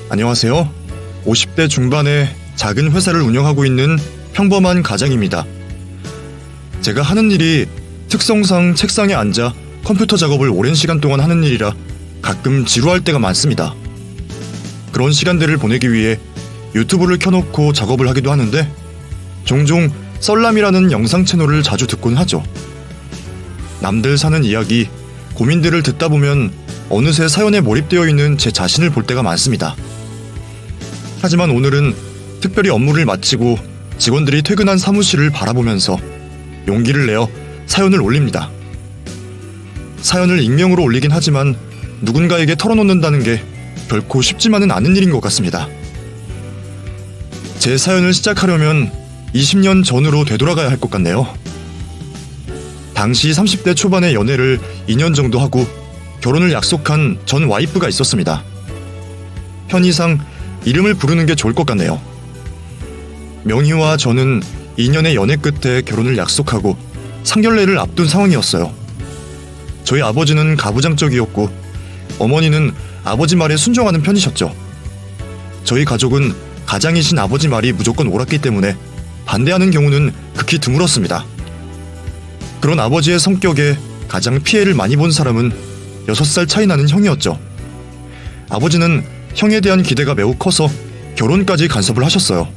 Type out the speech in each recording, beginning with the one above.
안녕하세요. 50대 중반의 작은 회사를 운영하고 있는 평범한 가장입니다. 제가 하는 일이 특성상 책상에 앉아 컴퓨터 작업을 오랜 시간 동안 하는 일이라 가끔 지루할 때가 많습니다. 그런 시간들을 보내기 위해 유튜브를 켜놓고 작업을 하기도 하는데 종종 썰람이라는 영상 채널을 자주 듣곤 하죠. 남들 사는 이야기, 고민들을 듣다 보면 어느새 사연에 몰입되어 있는 제 자신을 볼 때가 많습니다. 하지만 오늘은 특별히 업무를 마치고 직원들이 퇴근한 사무실을 바라보면서 용기를 내어 사연을 올립니다. 사연을 익명으로 올리긴 하지만 누군가에게 털어놓는다는 게 결코 쉽지만은 않은 일인 것 같습니다. 제 사연을 시작하려면 20년 전으로 되돌아가야 할 것 같네요. 당시 30대 초반의 연애를 2년 정도 하고 결혼을 약속한 전 와이프가 있었습니다. 편의상 이름을 부르는 게 좋을 것 같네요. 명희와 저는 2년의 연애 끝에 결혼을 약속하고 상견례를 앞둔 상황이었어요. 저희 아버지는 가부장적이었고 어머니는 아버지 말에 순종하는 편이셨죠. 저희 가족은 가장이신 아버지 말이 무조건 옳았기 때문에 반대하는 경우는 극히 드물었습니다. 그런 아버지의 성격에 가장 피해를 많이 본 사람은 6살 차이 나는 형이었죠. 아버지는 형에 대한 기대가 매우 커서 결혼까지 간섭을 하셨어요.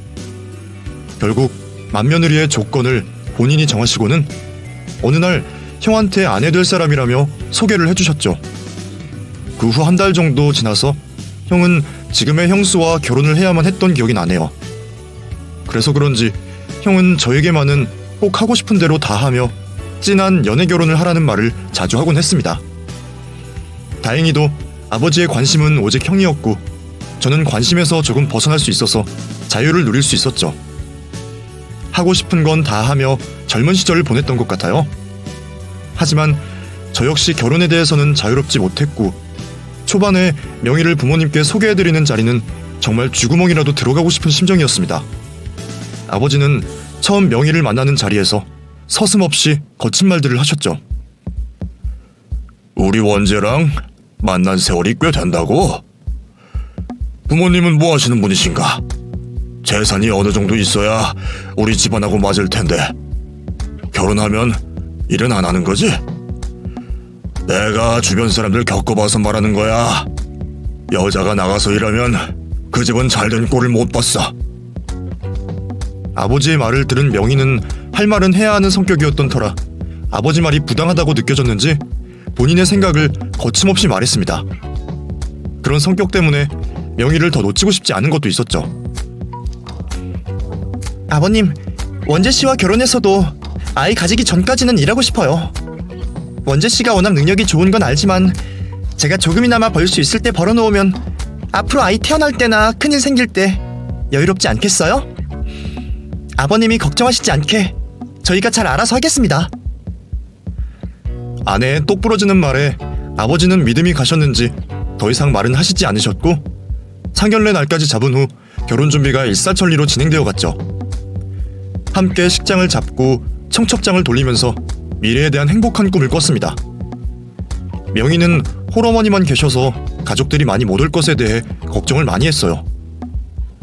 결국 맏며느리의 조건을 본인이 정하시고는 어느 날 형한테 아내 될 사람이라며 소개를 해주셨죠. 그 후 한 달 정도 지나서 형은 지금의 형수와 결혼을 해야만 했던 기억이 나네요. 그래서 그런지 형은 저에게만은 꼭 하고 싶은 대로 다 하며 진한 연애 결혼을 하라는 말을 자주 하곤 했습니다. 다행히도 아버지의 관심은 오직 형이었고 저는 관심에서 조금 벗어날 수 있어서 자유를 누릴 수 있었죠. 하고 싶은 건 다 하며 젊은 시절을 보냈던 것 같아요. 하지만 저 역시 결혼에 대해서는 자유롭지 못했고 초반에 명희를 부모님께 소개해드리는 자리는 정말 쥐구멍이라도 들어가고 싶은 심정이었습니다. 아버지는 처음 명희를 만나는 자리에서 서슴없이 거친 말들을 하셨죠. 우리 원재랑 만난 세월이 꽤 된다고? 부모님은 뭐 하시는 분이신가? 재산이 어느 정도 있어야 우리 집안하고 맞을 텐데 결혼하면 일은 안 하는 거지? 내가 주변 사람들 겪어봐서 말하는 거야. 여자가 나가서 일하면 그 집은 잘된 꼴을 못 봤어. 아버지의 말을 들은 명희는 할 말은 해야 하는 성격이었던 터라 아버지 말이 부당하다고 느껴졌는지 본인의 생각을 거침없이 말했습니다. 그런 성격 때문에 명희를 더 놓치고 싶지 않은 것도 있었죠. 아버님, 원재씨와 결혼해서도 아이 가지기 전까지는 일하고 싶어요. 원재씨가 워낙 능력이 좋은 건 알지만 제가 조금이나마 벌 수 있을 때 벌어놓으면 앞으로 아이 태어날 때나 큰일 생길 때 여유롭지 않겠어요? 아버님이 걱정하시지 않게 저희가 잘 알아서 하겠습니다. 아내의 똑부러지는 말에 아버지는 믿음이 가셨는지 더 이상 말은 하시지 않으셨고 상견례 날까지 잡은 후 결혼 준비가 일사천리로 진행되어 갔죠. 함께 식장을 잡고 청첩장을 돌리면서 미래에 대한 행복한 꿈을 꿨습니다. 명희는 홀어머니만 계셔서 가족들이 많이 못 올 것에 대해 걱정을 많이 했어요.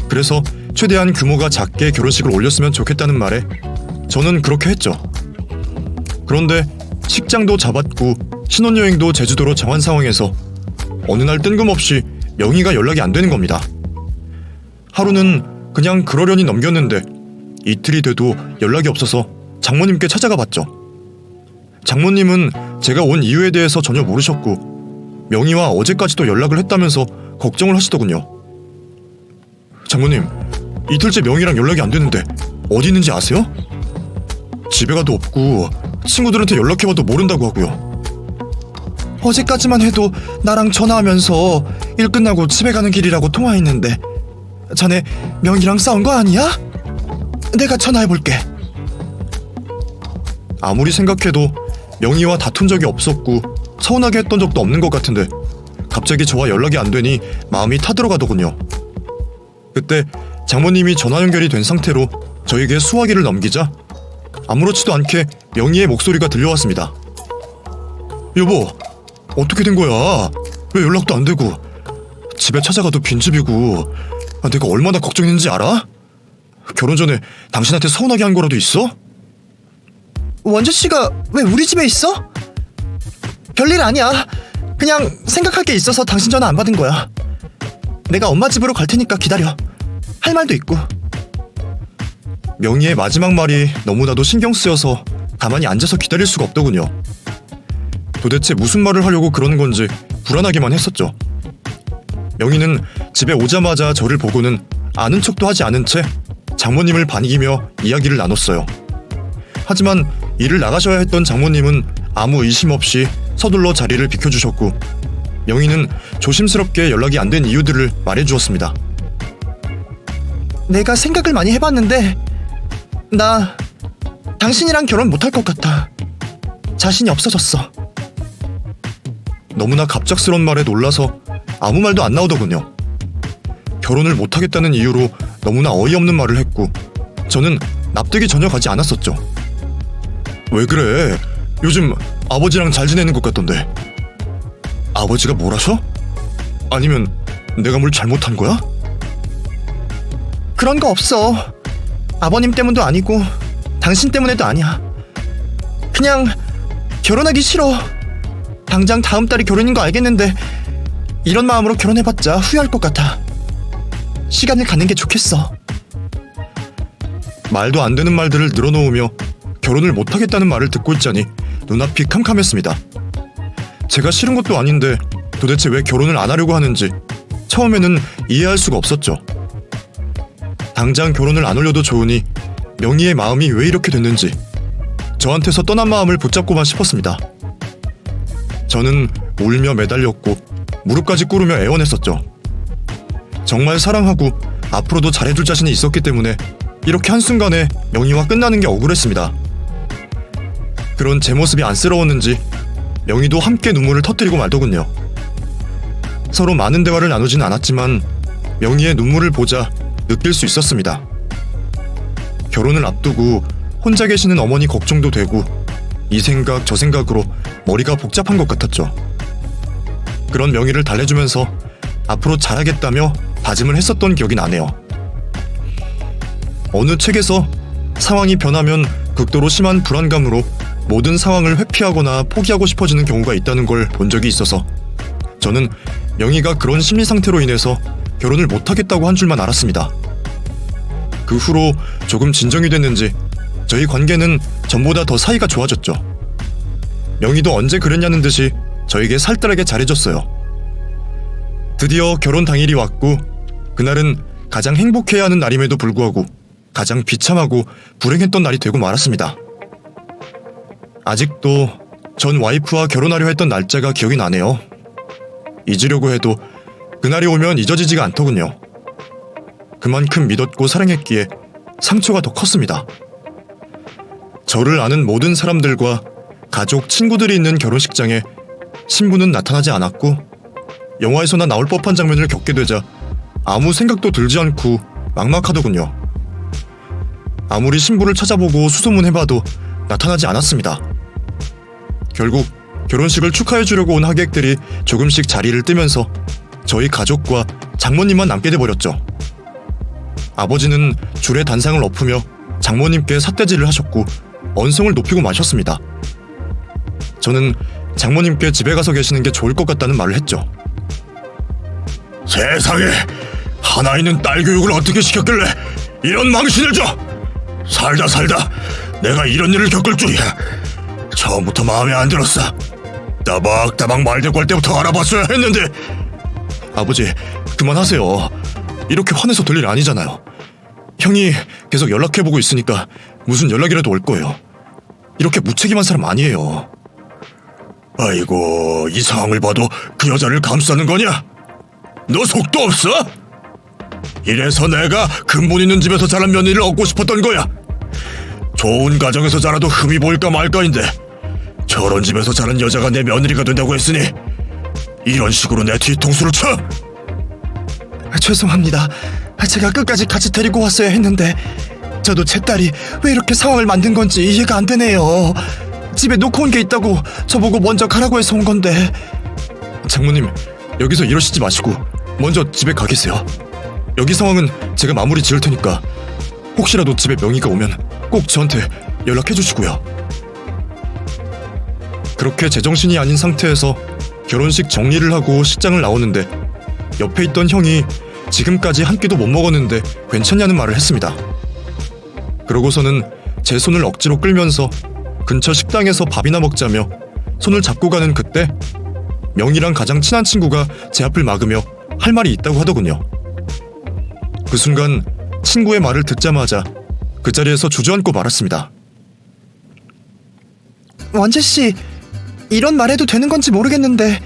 그래서 최대한 규모가 작게 결혼식을 올렸으면 좋겠다는 말에 저는 그렇게 했죠. 그런데 식장도 잡았고 신혼여행도 제주도로 정한 상황에서 어느 날 뜬금없이 명희가 연락이 안 되는 겁니다. 하루는 그냥 그러려니 넘겼는데 이틀이 돼도 연락이 없어서 장모님께 찾아가 봤죠. 장모님은 제가 온 이유에 대해서 전혀 모르셨고 명희와 어제까지도 연락을 했다면서 걱정을 하시더군요. 장모님, 이틀째 명희랑 연락이 안 되는데 어디 있는지 아세요? 집에 가도 없고 친구들한테 연락해봐도 모른다고 하고요. 어제까지만 해도 나랑 전화하면서 일 끝나고 집에 가는 길이라고 통화했는데 자네 명희랑 싸운 거 아니야? 내가 전화해볼게. 아무리 생각해도 명희와 다툰 적이 없었고 서운하게 했던 적도 없는 것 같은데 갑자기 저와 연락이 안 되니 마음이 타들어가더군요. 그때 장모님이 전화 연결이 된 상태로 저에게 수화기를 넘기자 아무렇지도 않게 명희의 목소리가 들려왔습니다. 여보, 어떻게 된 거야? 왜 연락도 안 되고? 집에 찾아가도 빈집이고 내가 얼마나 걱정했는지 알아? 결혼 전에 당신한테 서운하게 한 거라도 있어? 원재 씨가 왜 우리 집에 있어? 별일 아니야. 그냥 생각할 게 있어서 당신 전화 안 받은 거야. 내가 엄마 집으로 갈 테니까 기다려. 할 말도 있고. 명희의 마지막 말이 너무나도 신경 쓰여서 가만히 앉아서 기다릴 수가 없더군요. 도대체 무슨 말을 하려고 그러는 건지 불안하기만 했었죠. 명희는 집에 오자마자 저를 보고는 아는 척도 하지 않은 채 장모님을 반기며 이야기를 나눴어요. 하지만 일을 나가셔야 했던 장모님은 아무 의심 없이 서둘러 자리를 비켜주셨고 명희는 조심스럽게 연락이 안 된 이유들을 말해주었습니다. 내가 생각을 많이 해봤는데 나 당신이랑 결혼 못할 것 같아. 자신이 없어졌어. 너무나 갑작스러운 말에 놀라서 아무 말도 안 나오더군요. 결혼을 못하겠다는 이유로 너무나 어이없는 말을 했고 저는 납득이 전혀 가지 않았었죠. 왜 그래? 요즘 아버지랑 잘 지내는 것 같던데. 아버지가 뭘 하셔? 아니면 내가 뭘 잘못한 거야? 그런 거 없어. 아버님 때문도 아니고 당신 때문에도 아니야. 그냥 결혼하기 싫어. 당장 다음 달이 결혼인 거 알겠는데 이런 마음으로 결혼해봤자 후회할 것 같아. 시간을 갖는 게 좋겠어. 말도 안 되는 말들을 늘어놓으며 결혼을 못하겠다는 말을 듣고 있자니 눈앞이 캄캄했습니다. 제가 싫은 것도 아닌데 도대체 왜 결혼을 안 하려고 하는지 처음에는 이해할 수가 없었죠. 당장 결혼을 안 하려도 좋으니 명희의 마음이 왜 이렇게 됐는지 저한테서 떠난 마음을 붙잡고만 싶었습니다. 저는 울며 매달렸고 무릎까지 꿇으며 애원했었죠. 정말 사랑하고 앞으로도 잘해줄 자신이 있었기 때문에 이렇게 한순간에 명희와 끝나는 게 억울했습니다. 그런 제 모습이 안쓰러웠는지 명희도 함께 눈물을 터뜨리고 말더군요. 서로 많은 대화를 나누진 않았지만 명희의 눈물을 보자 느낄 수 있었습니다. 결혼을 앞두고 혼자 계시는 어머니 걱정도 되고 이 생각 저 생각으로 머리가 복잡한 것 같았죠. 그런 명희를 달래주면서 앞으로 잘하겠다며 다짐을 했었던 기억이 나네요. 어느 책에서 상황이 변하면 극도로 심한 불안감으로 모든 상황을 회피하거나 포기하고 싶어지는 경우가 있다는 걸 본 적이 있어서 저는 명희가 그런 심리 상태로 인해서 결혼을 못하겠다고 한 줄만 알았습니다. 그 후로 조금 진정이 됐는지 저희 관계는 전보다 더 사이가 좋아졌죠. 명희도 언제 그랬냐는 듯이 저에게 살뜰하게 잘해줬어요. 드디어 결혼 당일이 왔고 그날은 가장 행복해야 하는 날임에도 불구하고 가장 비참하고 불행했던 날이 되고 말았습니다. 아직도 전 와이프와 결혼하려 했던 날짜가 기억이 나네요. 잊으려고 해도 그날이 오면 잊어지지가 않더군요. 그만큼 믿었고 사랑했기에 상처가 더 컸습니다. 저를 아는 모든 사람들과 가족, 친구들이 있는 결혼식장에 신부는 나타나지 않았고 영화에서나 나올 법한 장면을 겪게 되자 아무 생각도 들지 않고 막막하더군요. 아무리 신부를 찾아보고 수소문해봐도 나타나지 않았습니다. 결국 결혼식을 축하해주려고 온 하객들이 조금씩 자리를 뜨면서 저희 가족과 장모님만 남게 돼버렸죠. 아버지는 줄에 단상을 엎으며 장모님께 삿대질을 하셨고 언성을 높이고 마셨습니다. 저는 장모님께 집에 가서 계시는 게 좋을 것 같다는 말을 했죠. 세상에, 하나 있는 딸 교육을 어떻게 시켰길래 이런 망신을 줘! 살다 내가 이런 일을 겪을 줄이야. 처음부터 마음에 안 들었어. 따박따박 말대꾸 할 때부터 알아봤어야 했는데. 아버지, 그만하세요. 이렇게 화내서 될 일 아니잖아요. 형이 계속 연락해보고 있으니까 무슨 연락이라도 올 거예요. 이렇게 무책임한 사람 아니에요. 아이고, 이 상황을 봐도 그 여자를 감싸는 거냐? 너 속도 없어? 이래서 내가 근본 있는 집에서 자란 며느리를 얻고 싶었던 거야. 좋은 가정에서 자라도 흠이 보일까 말까인데 저런 집에서 자란 여자가 내 며느리가 된다고 했으니 이런 식으로 내 뒤통수를 쳐? 죄송합니다. 제가 끝까지 같이 데리고 왔어야 했는데 저도 제 딸이 왜 이렇게 상황을 만든 건지 이해가 안 되네요. 집에 놓고 온 게 있다고 저보고 먼저 가라고 해서 온 건데. 장모님, 여기서 이러시지 마시고 먼저 집에 가 계세요. 여기 상황은 제가 마무리 지을 테니까 혹시라도 집에 명의가 오면 꼭 저한테 연락해 주시고요. 그렇게 제정신이 아닌 상태에서 결혼식 정리를 하고 식장을 나오는데 옆에 있던 형이 지금까지 한 끼도 못 먹었는데 괜찮냐는 말을 했습니다. 그러고서는 제 손을 억지로 끌면서 근처 식당에서 밥이나 먹자며 손을 잡고 가는 그때 명희랑 가장 친한 친구가 제 앞을 막으며 할 말이 있다고 하더군요. 그 순간 친구의 말을 듣자마자 그 자리에서 주저앉고 말았습니다. 원재씨, 이런 말해도 되는 건지 모르겠는데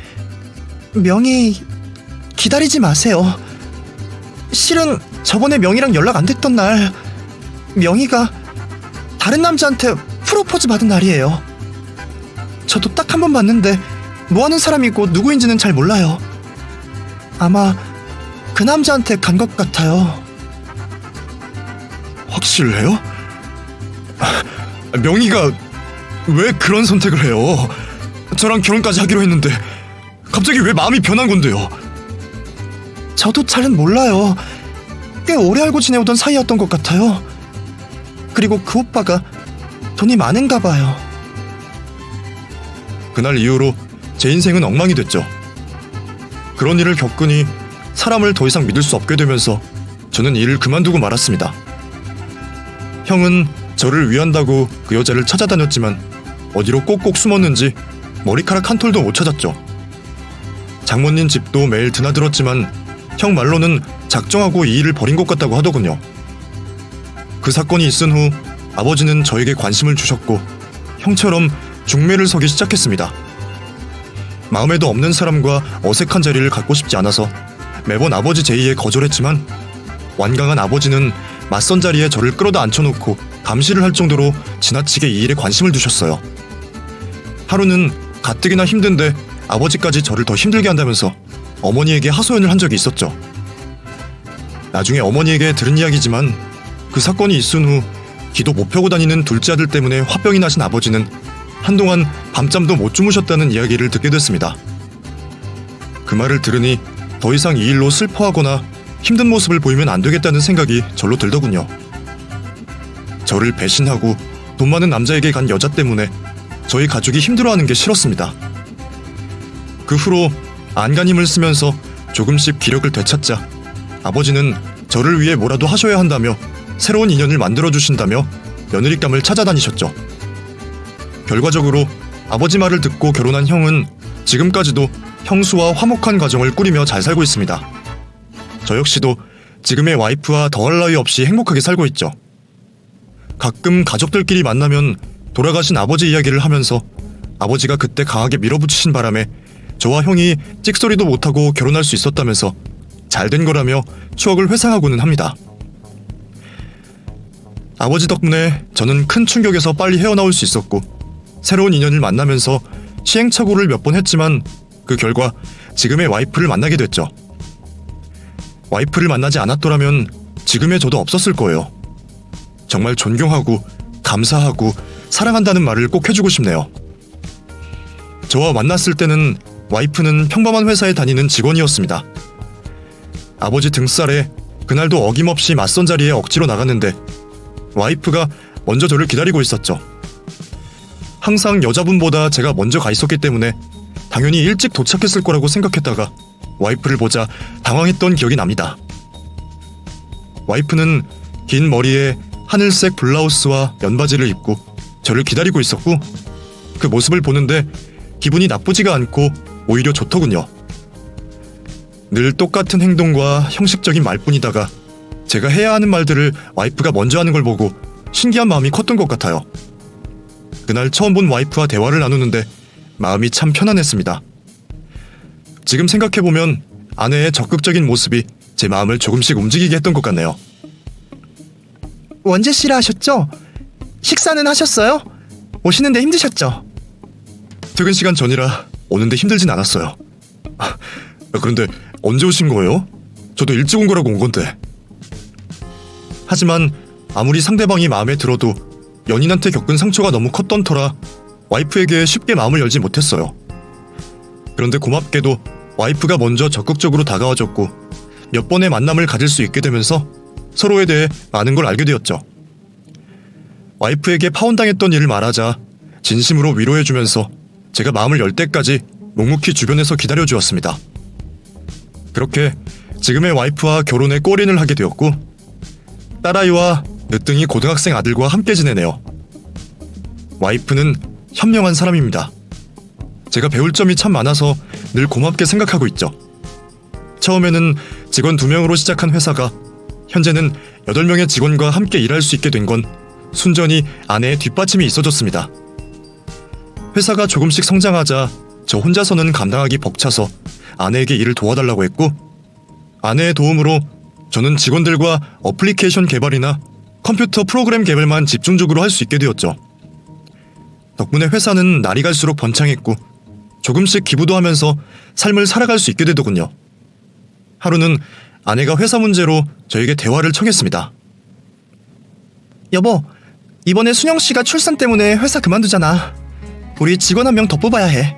명희 기다리지 마세요. 실은 저번에 명희랑 연락 안 됐던 날 명희가 다른 남자한테 프로포즈 받은 날이에요. 저도 딱 한 번 봤는데 뭐하는 사람이고 누구인지는 잘 몰라요. 아마 그 남자한테 간 것 같아요. 확실해요? 명희가 왜 그런 선택을 해요? 저랑 결혼까지 하기로 했는데 갑자기 왜 마음이 변한 건데요? 저도 잘은 몰라요. 꽤 오래 알고 지내오던 사이였던 것 같아요. 그리고 그 오빠가 돈이 많은가 봐요. 그날 이후로 제 인생은 엉망이 됐죠. 그런 일을 겪으니 사람을 더 이상 믿을 수 없게 되면서 저는 일을 그만두고 말았습니다. 형은 저를 위한다고 그 여자를 찾아다녔지만 어디로 꼭꼭 숨었는지 머리카락 한 톨도 못 찾았죠. 장모님 집도 매일 드나들었지만 형 말로는 작정하고 이 일을 벌인 것 같다고 하더군요. 그 사건이 있은 후 아버지는 저에게 관심을 주셨고 형처럼 중매를 서기 시작했습니다. 마음에도 없는 사람과 어색한 자리를 갖고 싶지 않아서 매번 아버지 제의에 거절했지만 완강한 아버지는 맞선 자리에 저를 끌어다 앉혀놓고 감시를 할 정도로 지나치게 이 일에 관심을 두셨어요. 하루는 가뜩이나 힘든데 아버지까지 저를 더 힘들게 한다면서 어머니에게 하소연을 한 적이 있었죠. 나중에 어머니에게 들은 이야기지만 그 사건이 있은 후 기도 못 펴고 다니는 둘째 아들 때문에 화병이 나신 아버지는 한동안 밤잠도 못 주무셨다는 이야기를 듣게 됐습니다. 그 말을 들으니 더 이상 이 일로 슬퍼하거나 힘든 모습을 보이면 안 되겠다는 생각이 절로 들더군요. 저를 배신하고 돈 많은 남자에게 간 여자 때문에 저희 가족이 힘들어하는 게 싫었습니다. 그 후로 안간힘을 쓰면서 조금씩 기력을 되찾자 아버지는 저를 위해 뭐라도 하셔야 한다며 새로운 인연을 만들어주신다며 며느리감을 찾아다니셨죠. 결과적으로 아버지 말을 듣고 결혼한 형은 지금까지도 형수와 화목한 가정을 꾸리며 잘 살고 있습니다. 저 역시도 지금의 와이프와 더할 나위 없이 행복하게 살고 있죠. 가끔 가족들끼리 만나면 돌아가신 아버지 이야기를 하면서 아버지가 그때 강하게 밀어붙이신 바람에 저와 형이 찍소리도 못하고 결혼할 수 있었다면서 잘된 거라며 추억을 회상하고는 합니다. 아버지 덕분에 저는 큰 충격에서 빨리 헤어나올 수 있었고 새로운 인연을 만나면서 시행착오를 몇 번 했지만 그 결과 지금의 와이프를 만나게 됐죠. 와이프를 만나지 않았더라면 지금의 저도 없었을 거예요. 정말 존경하고 감사하고 사랑한다는 말을 꼭 해주고 싶네요. 저와 만났을 때는 와이프는 평범한 회사에 다니는 직원이었습니다. 아버지 등살에 그날도 어김없이 맞선 자리에 억지로 나갔는데 와이프가 먼저 저를 기다리고 있었죠. 항상 여자분보다 제가 먼저 가 있었기 때문에 당연히 일찍 도착했을 거라고 생각했다가 와이프를 보자 당황했던 기억이 납니다. 와이프는 긴 머리에 하늘색 블라우스와 면바지를 입고 저를 기다리고 있었고 그 모습을 보는데 기분이 나쁘지가 않고 오히려 좋더군요. 늘 똑같은 행동과 형식적인 말뿐이다가 제가 해야 하는 말들을 와이프가 먼저 하는 걸 보고 신기한 마음이 컸던 것 같아요. 그날 처음 본 와이프와 대화를 나누는데 마음이 참 편안했습니다. 지금 생각해보면 아내의 적극적인 모습이 제 마음을 조금씩 움직이게 했던 것 같네요. 원재씨라 하셨죠? 식사는 하셨어요? 오시는데 힘드셨죠? 퇴근 시간 전이라 오는데 힘들진 않았어요. 그런데 언제 오신 거예요? 저도 일찍 온 거라고 온 건데. 하지만 아무리 상대방이 마음에 들어도 연인한테 겪은 상처가 너무 컸던 터라 와이프에게 쉽게 마음을 열지 못했어요. 그런데 고맙게도 와이프가 먼저 적극적으로 다가와줬고 몇 번의 만남을 가질 수 있게 되면서 서로에 대해 많은 걸 알게 되었죠. 와이프에게 파혼당했던 일을 말하자 진심으로 위로해주면서 제가 마음을 열 때까지 묵묵히 주변에서 기다려주었습니다. 그렇게 지금의 와이프와 결혼에 골인을 하게 되었고 딸아이와 늦둥이 고등학생 아들과 함께 지내네요. 와이프는 현명한 사람입니다. 제가 배울 점이 참 많아서 늘 고맙게 생각하고 있죠. 처음에는 직원 2명으로 시작한 회사가 현재는 8명의 직원과 함께 일할 수 있게 된 건 순전히 아내의 뒷받침이 있어줬습니다. 회사가 조금씩 성장하자 저 혼자서는 감당하기 벅차서 아내에게 일을 도와달라고 했고 아내의 도움으로 저는 직원들과 어플리케이션 개발이나 컴퓨터 프로그램 개발만 집중적으로 할 수 있게 되었죠. 덕분에 회사는 날이 갈수록 번창했고 조금씩 기부도 하면서 삶을 살아갈 수 있게 되더군요. 하루는 아내가 회사 문제로 저에게 대화를 청했습니다. 여보, 이번에 순영 씨가 출산 때문에 회사 그만두잖아. 우리 직원 1명 더 뽑아야 해.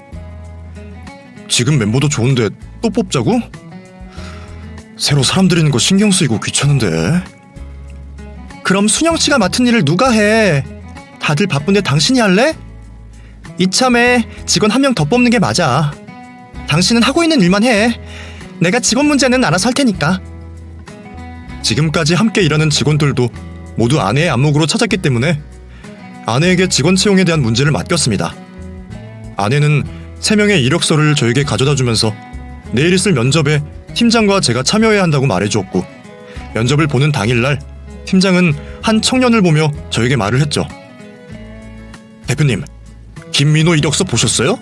지금 멤버도 좋은데 또 뽑자고? 새로 사람 들이는 거 신경 쓰이고 귀찮은데. 그럼 순영 씨가 맡은 일을 누가 해? 다들 바쁜데 당신이 할래? 이참에 직원 1명 더 뽑는 게 맞아. 당신은 하고 있는 일만 해. 내가 직원 문제는 알아서 할 테니까. 지금까지 함께 일하는 직원들도 모두 아내의 안목으로 찾았기 때문에 아내에게 직원 채용에 대한 문제를 맡겼습니다. 아내는 3명의 이력서를 저에게 가져다 주면서 내일 있을 면접에 팀장과 제가 참여해야 한다고 말해주었고 면접을 보는 당일날 팀장은 한 청년을 보며 저에게 말을 했죠. 대표님, 김민호 이력서 보셨어요?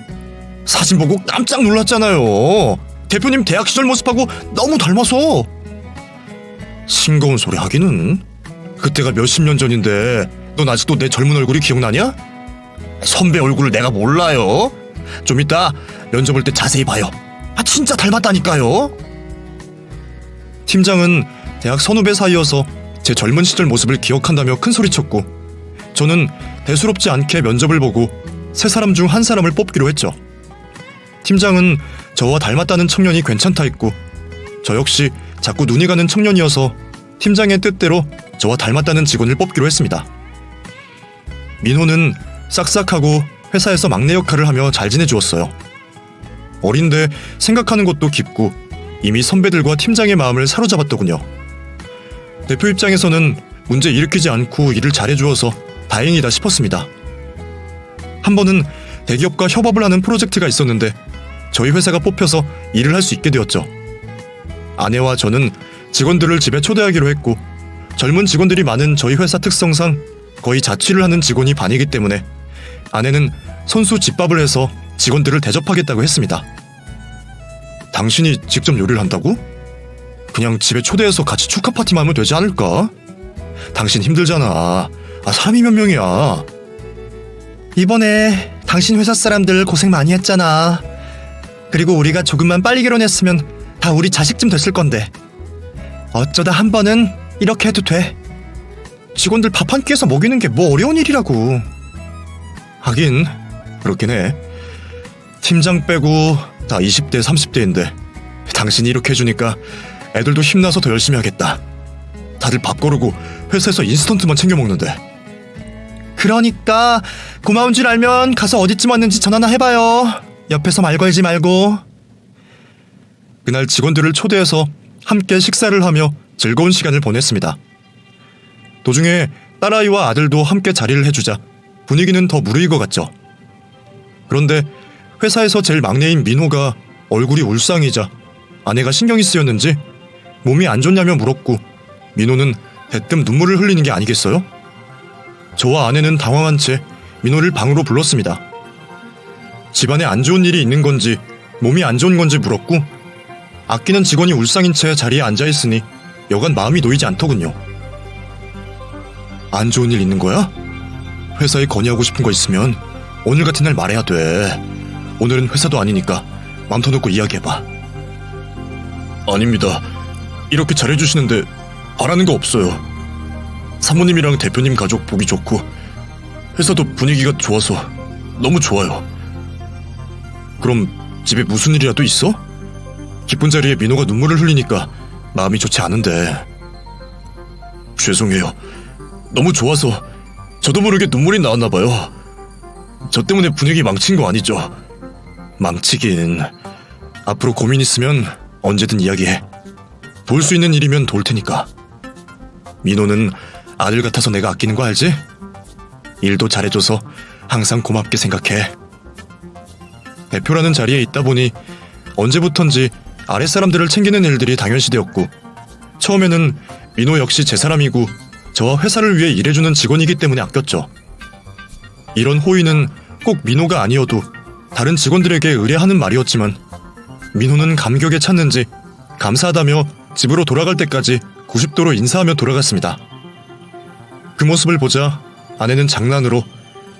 사진 보고 깜짝 놀랐잖아요. 대표님 대학 시절 모습하고 너무 닮아서. 싱거운 소리 하기는. 그때가 몇십 년 전인데 넌 아직도 내 젊은 얼굴이 기억나냐? 선배 얼굴을 내가 몰라요. 좀 이따 면접 볼 때 자세히 봐요. 진짜 닮았다니까요. 팀장은 대학 선후배 사이여서 제 젊은 시절 모습을 기억한다며 큰소리쳤고 저는 대수롭지 않게 면접을 보고 3사람 중 1사람을 뽑기로 했죠. 팀장은 저와 닮았다는 청년이 괜찮다 했고 저 역시 자꾸 눈이 가는 청년이어서 팀장의 뜻대로 저와 닮았다는 직원을 뽑기로 했습니다. 민호는 싹싹하고 회사에서 막내 역할을 하며 잘 지내주었어요. 어린데 생각하는 것도 깊고 이미 선배들과 팀장의 마음을 사로잡았더군요. 대표 입장에서는 문제 일으키지 않고 일을 잘해주어서 다행이다 싶었습니다. 한 번은 대기업과 협업을 하는 프로젝트가 있었는데 저희 회사가 뽑혀서 일을 할 수 있게 되었죠. 아내와 저는 직원들을 집에 초대하기로 했고 젊은 직원들이 많은 저희 회사 특성상 거의 자취를 하는 직원이 반이기 때문에 아내는 손수 집밥을 해서 직원들을 대접하겠다고 했습니다. 당신이 직접 요리를 한다고? 그냥 집에 초대해서 같이 축하 파티만 하면 되지 않을까? 당신 힘들잖아. 사람이 몇 명이야? 이번에 당신 회사 사람들 고생 많이 했잖아. 그리고 우리가 조금만 빨리 결혼했으면 다 우리 자식쯤 됐을 건데 어쩌다 한 번은 이렇게 해도 돼. 직원들 밥 한 끼에서 먹이는 게 뭐 어려운 일이라고. 하긴 그렇긴 해. 팀장 빼고 다 20대 30대인데 당신이 이렇게 해주니까 애들도 힘나서 더 열심히 하겠다. 다들 밥 거르고 회사에서 인스턴트만 챙겨 먹는데. 그러니까 고마운 줄 알면 가서 어디쯤 왔는지 전화나 해봐요. 옆에서 말 걸지 말고. 그날 직원들을 초대해서 함께 식사를 하며 즐거운 시간을 보냈습니다. 도중에 딸아이와 아들도 함께 자리를 해주자 분위기는 더 무르익어 것 같죠. 그런데 회사에서 제일 막내인 민호가 얼굴이 울상이자 아내가 신경이 쓰였는지 몸이 안 좋냐며 물었고 민호는 대뜸 눈물을 흘리는 게 아니겠어요? 저와 아내는 당황한 채 민호를 방으로 불렀습니다. 집안에 안 좋은 일이 있는 건지 몸이 안 좋은 건지 물었고 아끼는 직원이 울상인 채 자리에 앉아있으니 여간 마음이 놓이지 않더군요. 안 좋은 일 있는 거야? 회사에 건의하고 싶은 거 있으면 오늘 같은 날 말해야 돼. 오늘은 회사도 아니니까 맘 터놓고 이야기해봐. 아닙니다. 이렇게 잘해주시는데 바라는 거 없어요. 사모님이랑 대표님 가족 보기 좋고 회사도 분위기가 좋아서 너무 좋아요. 그럼 집에 무슨 일이라도 있어? 기쁜 자리에 민호가 눈물을 흘리니까 마음이 좋지 않은데. 죄송해요. 너무 좋아서 저도 모르게 눈물이 나왔나 봐요. 저 때문에 분위기 망친 거 아니죠? 망치긴. 앞으로 고민 있으면 언제든 이야기해. 도울 수 있는 일이면 도울 테니까. 민호는 아들 같아서 내가 아끼는 거 알지? 일도 잘해줘서 항상 고맙게 생각해. 대표라는 자리에 있다 보니 언제부턴지 아랫사람들을 챙기는 일들이 당연시되었고, 처음에는 민호 역시 제 사람이고 저와 회사를 위해 일해주는 직원이기 때문에 아꼈죠. 이런 호의는 꼭 민호가 아니어도 다른 직원들에게 의뢰하는 말이었지만, 민호는 감격에 찼는지 감사하다며 집으로 돌아갈 때까지 90도로 인사하며 돌아갔습니다. 그 모습을 보자 아내는 장난으로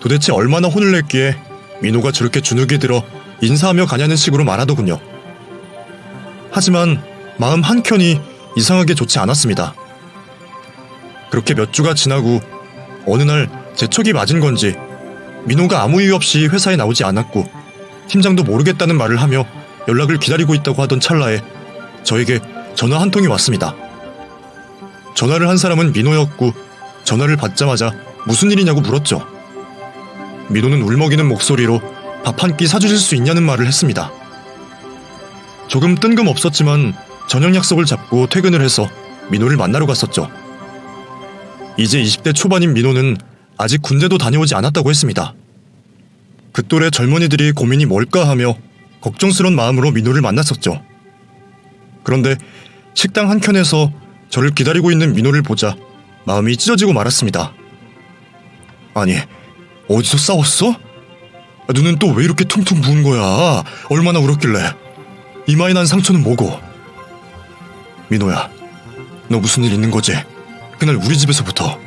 도대체 얼마나 혼을 냈기에 민호가 저렇게 주눅이 들어 인사하며 가냐는 식으로 말하더군요. 하지만 마음 한켠이 이상하게 좋지 않았습니다. 그렇게 몇 주가 지나고 어느 날 제 촉이 맞은 건지 민호가 아무 이유 없이 회사에 나오지 않았고, 팀장도 모르겠다는 말을 하며 연락을 기다리고 있다고 하던 찰나에 저에게 전화 한 통이 왔습니다. 전화를 한 사람은 민호였고, 전화를 받자마자 무슨 일이냐고 물었죠. 민호는 울먹이는 목소리로 밥 한 끼 사주실 수 있냐는 말을 했습니다. 조금 뜬금없었지만 저녁 약속을 잡고 퇴근을 해서 민호를 만나러 갔었죠. 이제 20대 초반인 민호는 아직 군대도 다녀오지 않았다고 했습니다. 그 또래 젊은이들이 고민이 뭘까 하며 걱정스런 마음으로 민호를 만났었죠. 그런데 식당 한켠에서 저를 기다리고 있는 민호를 보자 마음이 찢어지고 말았습니다. 아니, 어디서 싸웠어? 눈은 또 왜 이렇게 퉁퉁 부은 거야? 얼마나 울었길래? 이마에 난 상처는 뭐고? 민호야, 너 무슨 일 있는 거지? 그날 우리 집에서부터.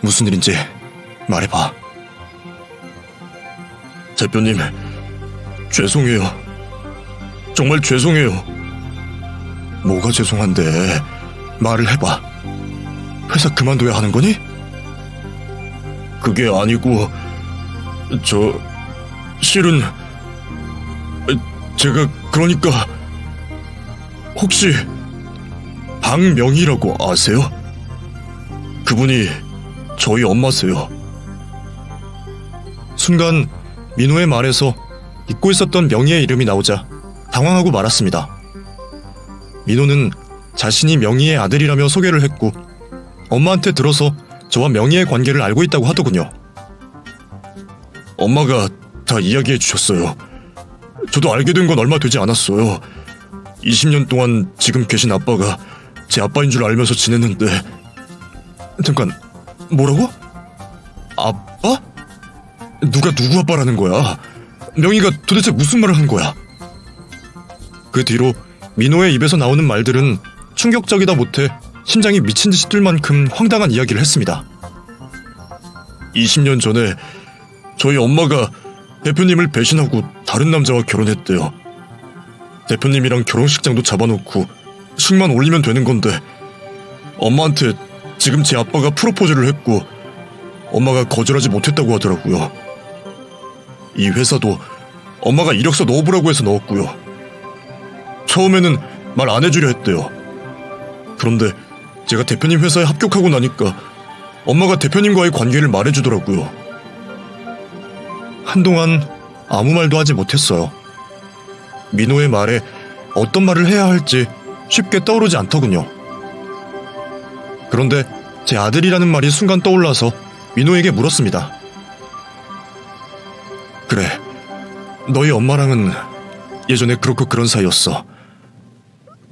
무슨 일인지 말해봐. 대표님, 죄송해요. 정말 죄송해요. 뭐가 죄송한데? 말을 해봐. 회사 그만둬야 하는 거니? 그게 아니고, 실은 제가 그러니까 혹시 박명희라고 아세요? 그분이 저희 엄마세요. 순간 민호의 말에서 잊고 있었던 명희의 이름이 나오자 당황하고 말았습니다. 민호는 자신이 명희의 아들이라며 소개를 했고, 엄마한테 들어서 저와 명희의 관계를 알고 있다고 하더군요. 엄마가 다 이야기해 주셨어요. 저도 알게 된 건 얼마 되지 않았어요. 20년 동안 지금 계신 아빠가 제 아빠인 줄 알면서 지냈는데. 잠깐, 뭐라고? 아빠? 누가 누구 아빠라는 거야? 명희가 도대체 무슨 말을 한 거야? 그 뒤로 민호의 입에서 나오는 말들은 충격적이다 못해 심장이 미친 듯이 뛸 만큼 황당한 이야기를 했습니다. 20년 전에 저희 엄마가 대표님을 배신하고 다른 남자와 결혼했대요. 대표님이랑 결혼식장도 잡아놓고 식만 올리면 되는 건데, 엄마한테 지금 제 아빠가 프로포즈를 했고 엄마가 거절하지 못했다고 하더라고요. 이 회사도 엄마가 이력서 넣어보라고 해서 넣었고요. 처음에는 말 안 해주려 했대요. 그런데 제가 대표님 회사에 합격하고 나니까 엄마가 대표님과의 관계를 말해주더라고요. 한동안 아무 말도 하지 못했어요. 민호의 말에 어떤 말을 해야 할지 쉽게 떠오르지 않더군요. 그런데 제 아들이라는 말이 순간 떠올라서 민호에게 물었습니다. 그래, 너희 엄마랑은 예전에 그렇고 그런 사이였어.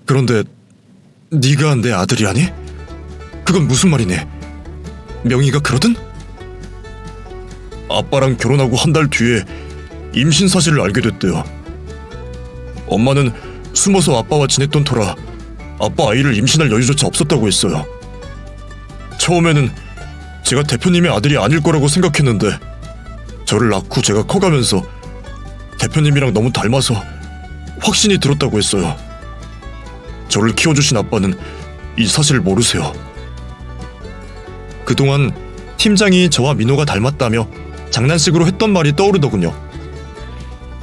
그런데 네가 내 아들이 아니? 그건 무슨 말이니? 명희가 그러든? 아빠랑 결혼하고 한 달 뒤에 임신 사실을 알게 됐대요. 엄마는 숨어서 아빠와 지냈던 터라 아빠 아이를 임신할 여유조차 없었다고 했어요. 처음에는 제가 대표님의 아들이 아닐 거라고 생각했는데, 저를 낳고 제가 커가면서 대표님이랑 너무 닮아서 확신이 들었다고 했어요. 저를 키워주신 아빠는 이 사실을 모르세요. 그동안 팀장이 저와 민호가 닮았다며 장난식으로 했던 말이 떠오르더군요.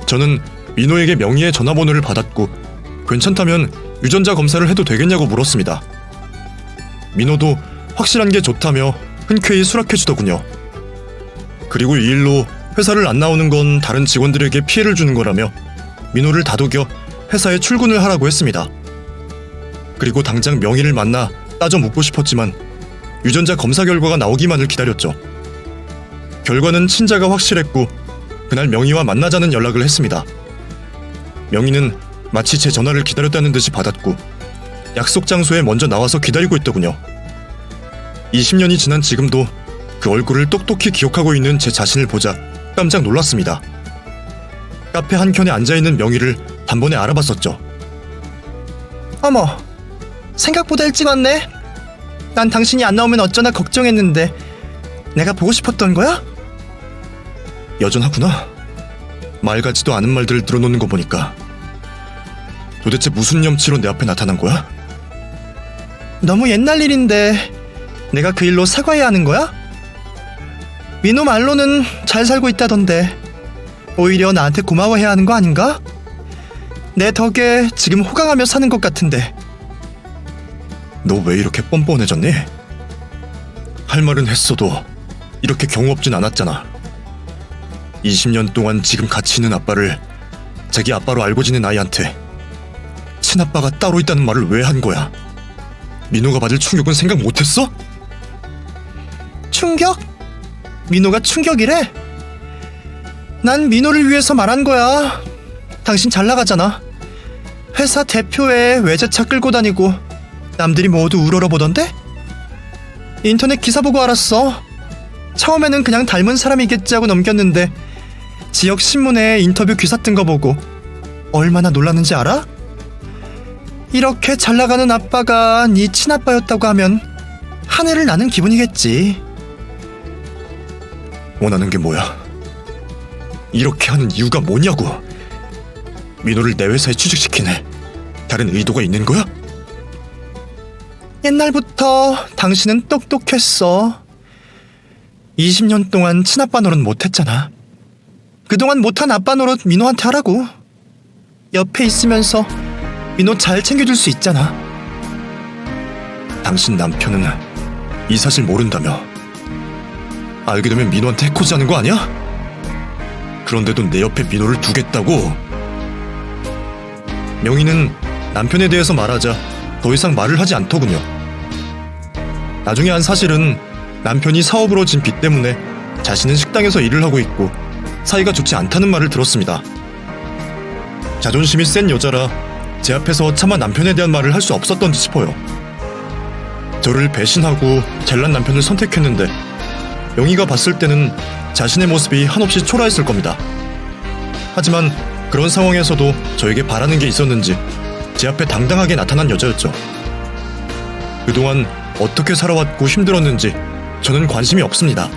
저는 민호에게 명희의 전화번호를 받았고 괜찮다면 유전자 검사를 해도 되겠냐고 물었습니다. 민호도 확실한 게 좋다며 흔쾌히 수락해주더군요. 그리고 이 일로 회사를 안 나오는 건 다른 직원들에게 피해를 주는 거라며 민호를 다독여 회사에 출근을 하라고 했습니다. 그리고 당장 명희를 만나 따져 묻고 싶었지만 유전자 검사 결과가 나오기만을 기다렸죠. 결과는 친자가 확실했고 그날 명희와 만나자는 연락을 했습니다. 명희는 마치 제 전화를 기다렸다는 듯이 받았고 약속 장소에 먼저 나와서 기다리고 있더군요. 20년이 지난 지금도 그 얼굴을 똑똑히 기억하고 있는 제 자신을 보자 깜짝 놀랐습니다. 카페 한켠에 앉아있는 명희를 단번에 알아봤었죠. 어머, 생각보다 일찍 왔네. 난 당신이 안 나오면 어쩌나 걱정했는데 내가 보고 싶었던 거야? 여전하구나. 말 같지도 않은 말들을 늘어놓는 거 보니까. 도대체 무슨 염치로 내 앞에 나타난 거야? 너무 옛날 일인데 내가 그 일로 사과해야 하는 거야? 민호 말로는 잘 살고 있다던데 오히려 나한테 고마워해야 하는 거 아닌가? 내 덕에 지금 호강하며 사는 것 같은데. 너 왜 이렇게 뻔뻔해졌니? 할 말은 했어도 이렇게 경우 없진 않았잖아. 20년 동안 지금 같이 있는 아빠를 자기 아빠로 알고 지낸 아이한테 친아빠가 따로 있다는 말을 왜 한 거야? 민호가 받을 충격은 생각 못했어? 충격? 민호가 충격이래? 난 민호를 위해서 말한 거야. 당신 잘 나가잖아. 회사 대표에 외제차 끌고 다니고 남들이 모두 우러러보던데? 인터넷 기사 보고 알았어. 처음에는 그냥 닮은 사람이겠지 하고 넘겼는데 지역 신문에 인터뷰 기사 뜬 거 보고 얼마나 놀랐는지 알아? 이렇게 잘 나가는 아빠가 네 친아빠였다고 하면 한 해를 나는 기분이겠지. 원하는 게 뭐야? 이렇게 하는 이유가 뭐냐고? 민호를 내 회사에 취직시키네. 다른 의도가 있는 거야? 옛날부터 당신은 똑똑했어. 20년 동안 친아빠 노릇 못했잖아. 그동안 못한 아빠 노릇 민호한테 하라고. 옆에 있으면서 민호 잘 챙겨줄 수 있잖아. 당신 남편은 이 사실 모른다며. 알게 되면 민호한테 해코지하는 거 아니야? 그런데도 내 옆에 민호를 두겠다고? 명희는 남편에 대해서 말하자 더 이상 말을 하지 않더군요. 나중에 한 사실은 남편이 사업으로 진 빚 때문에 자신은 식당에서 일을 하고 있고 사이가 좋지 않다는 말을 들었습니다. 자존심이 센 여자라 제 앞에서 차마 남편에 대한 말을 할 수 없었던 듯 싶어요. 저를 배신하고 잘난 남편을 선택했는데 명희가 봤을 때는 자신의 모습이 한없이 초라했을 겁니다. 하지만 그런 상황에서도 저에게 바라는 게 있었는지 제 앞에 당당하게 나타난 여자였죠. 그동안 어떻게 살아왔고 힘들었는지 저는 관심이 없습니다.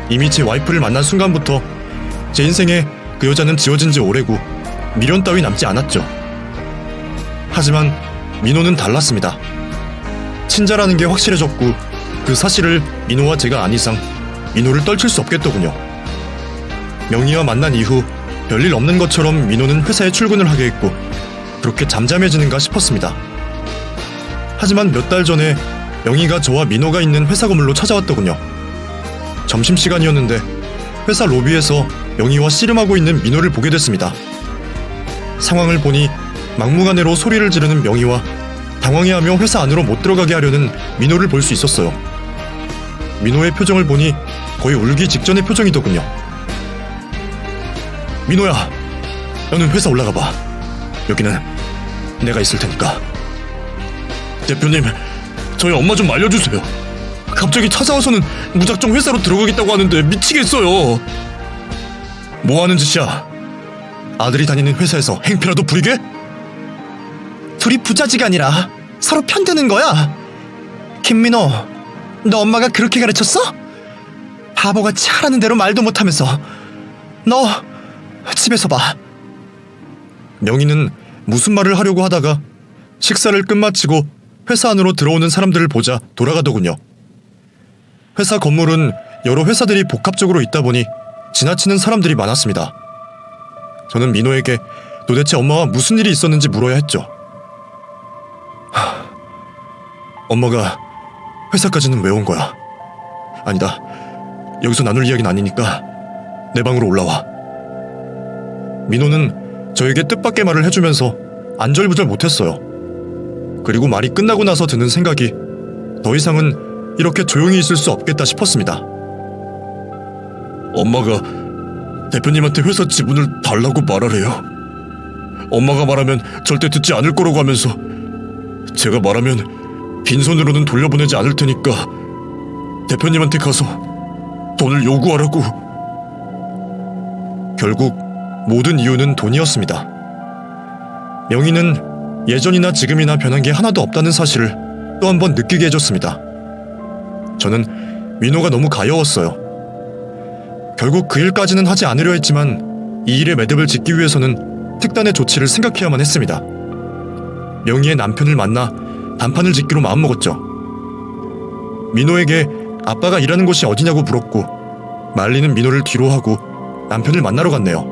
이미 제 와이프를 만난 순간부터 제 인생에 그 여자는 지워진 지 오래고 미련 따위 남지 않았죠. 하지만 민호는 달랐습니다. 친자라는 게 확실해졌고 그 사실을 민호와 제가 안 이상 민호를 떨칠 수 없겠더군요. 명희와 만난 이후 별일 없는 것처럼 민호는 회사에 출근을 하게 했고 그렇게 잠잠해지는가 싶었습니다. 하지만 몇 달 전에 명희가 저와 민호가 있는 회사 건물로 찾아왔더군요. 점심시간이었는데 회사 로비에서 명희와 씨름하고 있는 민호를 보게 됐습니다. 상황을 보니 막무가내로 소리를 지르는 명희와 당황해하며 회사 안으로 못 들어가게 하려는 민호를 볼 수 있었어요. 민호의 표정을 보니 거의 울기 직전의 표정이더군요. 민호야, 너는 회사 올라가봐. 여기는 내가 있을 테니까. 대표님, 저희 엄마 좀 알려주세요. 갑자기 찾아와서는 무작정 회사로 들어가겠다고 하는데 미치겠어요. 뭐 하는 짓이야? 아들이 다니는 회사에서 행패라도 부리게? 둘이 부자지간이라 서로 편드는 거야. 김민호, 너 엄마가 그렇게 가르쳤어? 바보같이 하라는 대로 말도 못하면서. 너 집에서 봐. 명희는 무슨 말을 하려고 하다가 식사를 끝마치고 회사 안으로 들어오는 사람들을 보자 돌아가더군요. 회사 건물은 여러 회사들이 복합적으로 있다 보니 지나치는 사람들이 많았습니다. 저는 민호에게 도대체 엄마와 무슨 일이 있었는지 물어야 했죠. 엄마가 회사까지는 왜 온 거야? 아니다. 여기서 나눌 이야기는 아니니까 내 방으로 올라와. 민호는 저에게 뜻밖의 말을 해주면서 안절부절 못했어요. 그리고 말이 끝나고 나서 드는 생각이 더 이상은 이렇게 조용히 있을 수 없겠다 싶었습니다. 엄마가 대표님한테 회사 지분을 달라고 말하래요. 엄마가 말하면 절대 듣지 않을 거라고 하면서 제가 말하면 빈손으로는 돌려보내지 않을 테니까 대표님한테 가서 돈을 요구하라고. 결국 모든 이유는 돈이었습니다. 명희는 예전이나 지금이나 변한 게 하나도 없다는 사실을 또 한 번 느끼게 해줬습니다. 저는 민호가 너무 가여웠어요. 결국 그 일까지는 하지 않으려 했지만 이 일의 매듭을 짓기 위해서는 특단의 조치를 생각해야만 했습니다. 명희의 남편을 만나 단판을 짓기로 마음먹었죠. 민호에게 아빠가 일하는 곳이 어디냐고 물었고 말리는 민호를 뒤로 하고 남편을 만나러 갔네요.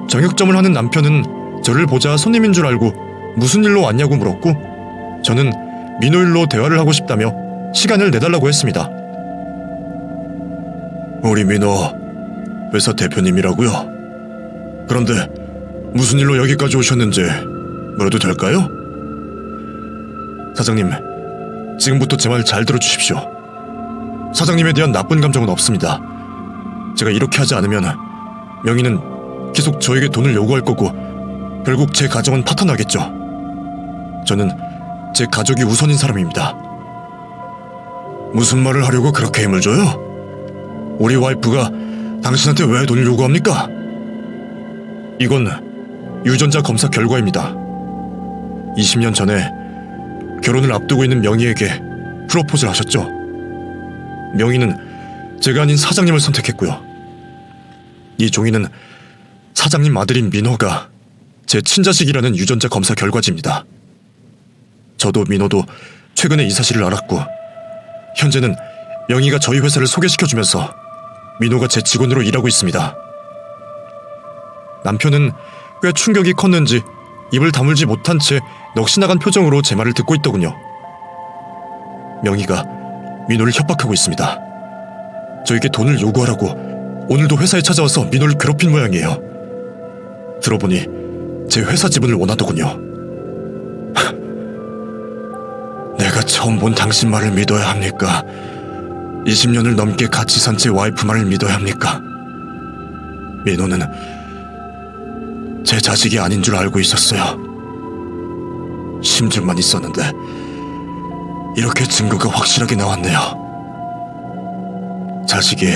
정육점을 하는 남편은 저를 보자 손님인 줄 알고 무슨 일로 왔냐고 물었고 저는 민호 일로 대화를 하고 싶다며 시간을 내달라고 했습니다. 우리 민호 회사 대표님이라고요? 그런데 무슨 일로 여기까지 오셨는지 물어도 될까요? 사장님, 지금부터 제 말 잘 들어주십시오. 사장님에 대한 나쁜 감정은 없습니다. 제가 이렇게 하지 않으면 명희는 계속 저에게 돈을 요구할 거고 결국 제 가정은 파탄나겠죠. 저는 제 가족이 우선인 사람입니다. 무슨 말을 하려고 그렇게 힘을 줘요? 우리 와이프가 당신한테 왜 돈을 요구합니까? 이건 유전자 검사 결과입니다. 20년 전에 결혼을 앞두고 있는 명희에게 프로포즈를 하셨죠. 명희는 제가 아닌 사장님을 선택했고요. 이 종이는 사장님 아들인 민호가 제 친자식이라는 유전자 검사 결과지입니다. 저도 민호도 최근에 이 사실을 알았고 현재는 명희가 저희 회사를 소개시켜주면서 민호가 제 직원으로 일하고 있습니다. 남편은 꽤 충격이 컸는지 입을 다물지 못한 채 넋이 나간 표정으로 제 말을 듣고 있더군요. 명희가 민호를 협박하고 있습니다. 저에게 돈을 요구하라고 오늘도 회사에 찾아와서 민호를 괴롭힌 모양이에요. 들어보니 제 회사 지분을 원하더군요. 내가 처음 본 당신 말을 믿어야 합니까? 20년을 넘게 같이 산 제 와이프 말을 믿어야 합니까? 민호는 제 자식이 아닌 줄 알고 있었어요. 심증만 있었는데 이렇게 증거가 확실하게 나왔네요. 자식이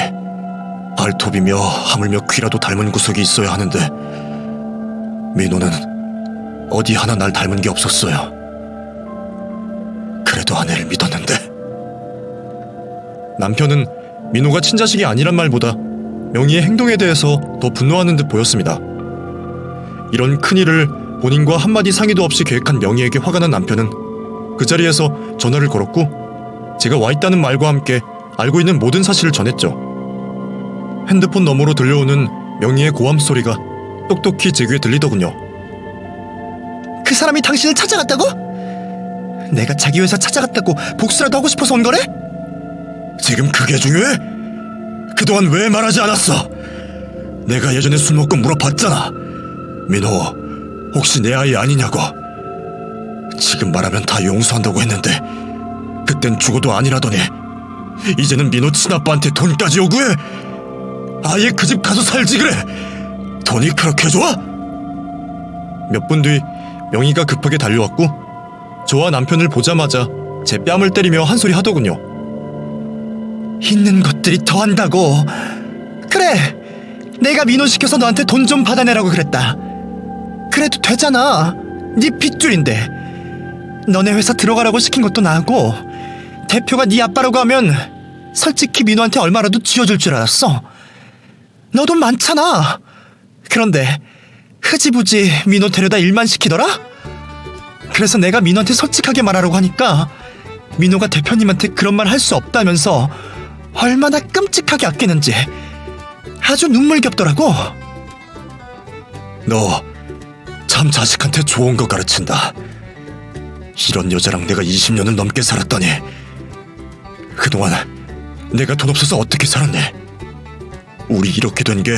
발톱이며 하물며 귀라도 닮은 구석이 있어야 하는데 민호는 어디 하나 날 닮은 게 없었어요. 그래도 아내를 믿었는데. 남편은 민호가 친자식이 아니란 말보다 명희의 행동에 대해서 더 분노하는 듯 보였습니다. 이런 큰일을 본인과 한마디 상의도 없이 계획한 명희에게 화가 난 남편은 그 자리에서 전화를 걸었고 제가 와 있다는 말과 함께 알고 있는 모든 사실을 전했죠. 핸드폰 너머로 들려오는 명희의 고함 소리가 똑똑히 제 귀에 들리더군요. 그 사람이 당신을 찾아갔다고? 내가 자기 회사 찾아갔다고 복수라도 하고 싶어서 온 거래? 지금 그게 중요해? 그동안 왜 말하지 않았어? 내가 예전에 술 먹고 물어봤잖아. 민호, 혹시 내 아이 아니냐고. 지금 말하면 다 용서한다고 했는데 그땐 죽어도 아니라더니 이제는 민호 친아빠한테 돈까지 요구해? 아예 그 집 가서 살지 그래. 돈이 그렇게 좋아? 몇 분 뒤 명희가 급하게 달려왔고 저와 남편을 보자마자 제 뺨을 때리며 한 소리 하더군요. 있는 것들이 더한다고. 그래, 내가 민호 시켜서 너한테 돈 좀 받아내라고 그랬다. 그래도 되잖아. 네 핏줄인데. 너네 회사 들어가라고 시킨 것도 나고 대표가 네 아빠라고 하면 솔직히 민호한테 얼마라도 쥐어줄 줄 알았어. 너 돈 많잖아. 그런데 흐지부지 민호 데려다 일만 시키더라? 그래서 내가 민호한테 솔직하게 말하라고 하니까 민호가 대표님한테 그런 말 할 수 없다면서 얼마나 끔찍하게 아끼는지 아주 눈물겹더라고. 너 참 자식한테 좋은 거 가르친다. 이런 여자랑 내가 20년을 넘게 살았다니. 그동안 내가 돈 없어서 어떻게 살았니? 우리 이렇게 된 게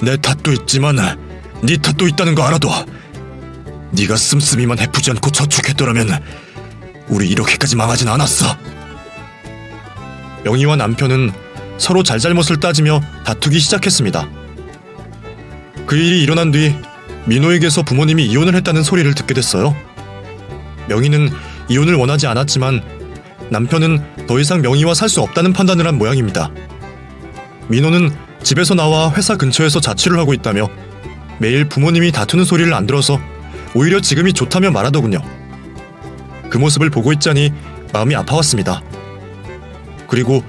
내 탓도 있지만 네 탓도 있다는 거 알아도 네가 씀씀이만 해프지 않고 저축했더라면 우리 이렇게까지 망하진 않았어. 명희와 남편은 서로 잘잘못을 따지며 다투기 시작했습니다. 그 일이 일어난 뒤 민호에게서 부모님이 이혼을 했다는 소리를 듣게 됐어요. 명희는 이혼을 원하지 않았지만 남편은 더 이상 명희와 살 수 없다는 판단을 한 모양입니다. 민호는 집에서 나와 회사 근처에서 자취를 하고 있다며 매일 부모님이 다투는 소리를 안 들어서 오히려 지금이 좋다며 말하더군요. 그 모습을 보고 있자니 마음이 아파왔습니다. 그리고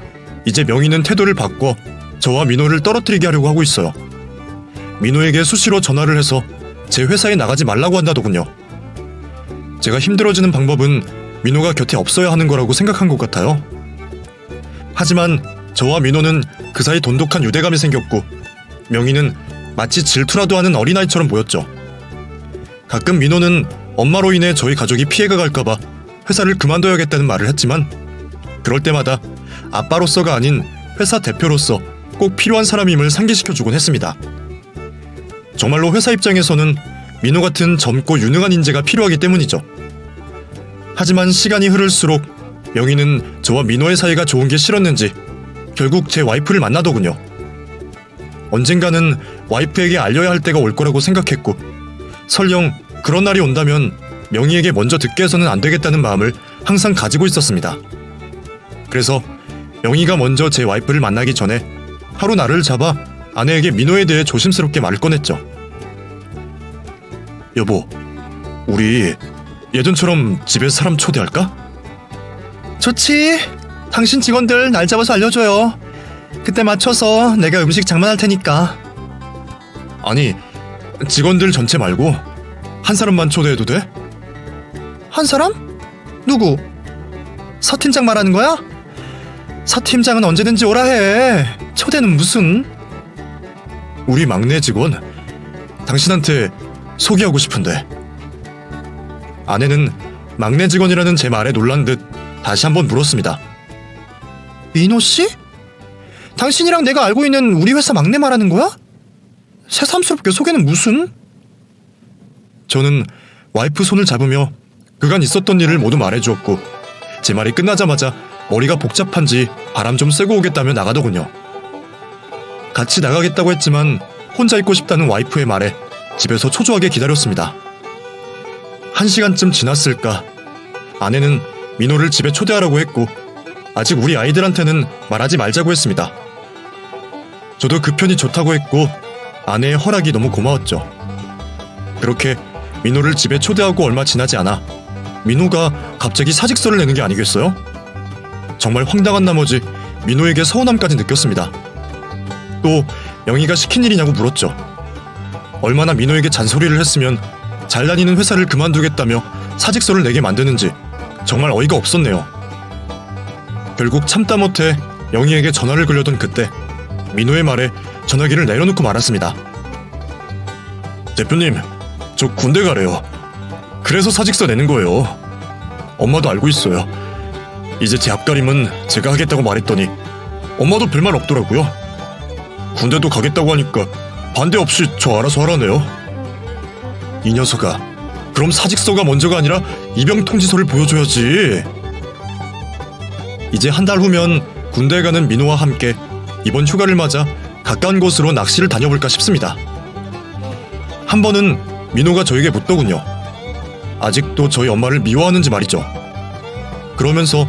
이제 명희는 태도를 바꿔 저와 민호를 떨어뜨리게 하려고 하고 있어요. 민호에게 수시로 전화를 해서 제 회사에 나가지 말라고 한다더군요. 제가 힘들어지는 방법은 민호가 곁에 없어야 하는 거라고 생각한 것 같아요. 하지만 저와 민호는 그 사이 돈독한 유대감이 생겼고 명희는 마치 질투라도 하는 어린아이처럼 보였죠. 가끔 민호는 엄마로 인해 저희 가족이 피해가 갈까봐 회사를 그만둬야겠다는 말을 했지만 그럴 때마다 아빠로서가 아닌 회사 대표로서 꼭 필요한 사람임을 상기시켜주곤 했습니다. 정말로 회사 입장에서는 민호 같은 젊고 유능한 인재가 필요하기 때문이죠. 하지만 시간이 흐를수록 명희는 저와 민호의 사이가 좋은 게 싫었는지 결국 제 와이프를 만나더군요. 언젠가는 와이프에게 알려야 할 때가 올 거라고 생각했고 설령 그런 날이 온다면 명희에게 먼저 듣게 해서는 안 되겠다는 마음을 항상 가지고 있었습니다. 그래서 명희가 먼저 제 와이프를 만나기 전에 하루 날을 잡아 아내에게 민호에 대해 조심스럽게 말을 꺼냈죠. 여보, 우리 예전처럼 집에 사람 초대할까? 좋지. 당신 직원들 날 잡아서 알려줘요. 그때 맞춰서 내가 음식 장만할 테니까. 아니, 직원들 전체 말고 한 사람만 초대해도 돼? 한 사람? 누구? 서 팀장 말하는 거야? 서 팀장은 언제든지 오라 해. 초대는 무슨? 우리 막내 직원, 당신한테 소개하고 싶은데. 아내는 막내 직원이라는 제 말에 놀란 듯 다시 한번 물었습니다. 민호 씨? 당신이랑 내가 알고 있는 우리 회사 막내 말하는 거야? 새삼스럽게 소개는 무슨? 저는 와이프 손을 잡으며 그간 있었던 일을 모두 말해주었고 제 말이 끝나자마자 머리가 복잡한지 바람 좀 쐬고 오겠다며 나가더군요. 같이 나가겠다고 했지만 혼자 있고 싶다는 와이프의 말에 집에서 초조하게 기다렸습니다. 1시간쯤 지났을까 아내는 민호를 집에 초대하라고 했고 아직 우리 아이들한테는 말하지 말자고 했습니다. 저도 그 편이 좋다고 했고 아내의 허락이 너무 고마웠죠. 그렇게 민호를 집에 초대하고 얼마 지나지 않아 민호가 갑자기 사직서를 내는 게 아니겠어요? 정말 황당한 나머지 민호에게 서운함까지 느꼈습니다. 또 명희가 시킨 일이냐고 물었죠. 얼마나 민호에게 잔소리를 했으면 잘 다니는 회사를 그만두겠다며 사직서를 내게 만드는지 정말 어이가 없었네요. 결국 참다 못해 명희에게 전화를 걸려던 그때 민호의 말에 전화기를 내려놓고 말았습니다. 대표님, 저 군대 가래요. 그래서 사직서 내는 거예요. 엄마도 알고 있어요. 이제 제 앞가림은 제가 하겠다고 말했더니 엄마도 별말 없더라고요. 군대도 가겠다고 하니까 반대 없이 저 알아서 하라네요. 이 녀석아, 그럼 사직서가 먼저가 아니라 입영 통지서를 보여줘야지. 이제 한 달 후면 군대에 가는 민호와 함께 이번 휴가를 맞아 가까운 곳으로 낚시를 다녀볼까 싶습니다. 한 번은 민호가 저에게 묻더군요. 아직도 저희 엄마를 미워하는지 말이죠. 그러면서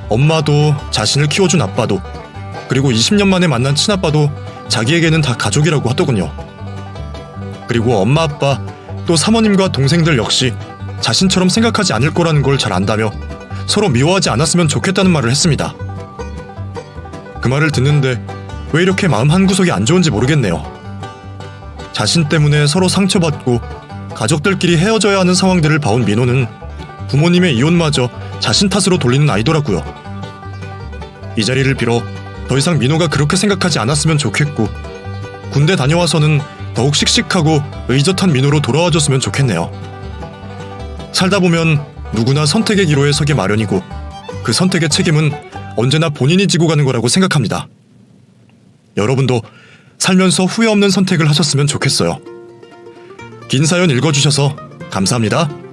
엄마도 자신을 키워준 아빠도 그리고 20년 만에 만난 친아빠도 자기에게는 다 가족이라고 하더군요. 그리고 엄마 아빠 또 사모님과 동생들 역시 자신처럼 생각하지 않을 거라는 걸 잘 안다며 서로 미워하지 않았으면 좋겠다는 말을 했습니다. 그 말을 듣는데 왜 이렇게 마음 한구석이 안 좋은지 모르겠네요. 자신 때문에 서로 상처받고 가족들끼리 헤어져야 하는 상황들을 봐온 민호는 부모님의 이혼마저 자신 탓으로 돌리는 아이더라고요. 이 자리를 빌어 더 이상 민호가 그렇게 생각하지 않았으면 좋겠고 군대 다녀와서는 더욱 씩씩하고 의젓한 민호로 돌아와줬으면 좋겠네요. 살다 보면 누구나 선택의 기로에 서기 마련이고 그 선택의 책임은 언제나 본인이 지고 가는 거라고 생각합니다. 여러분도 살면서 후회 없는 선택을 하셨으면 좋겠어요. 긴 사연 읽어주셔서 감사합니다.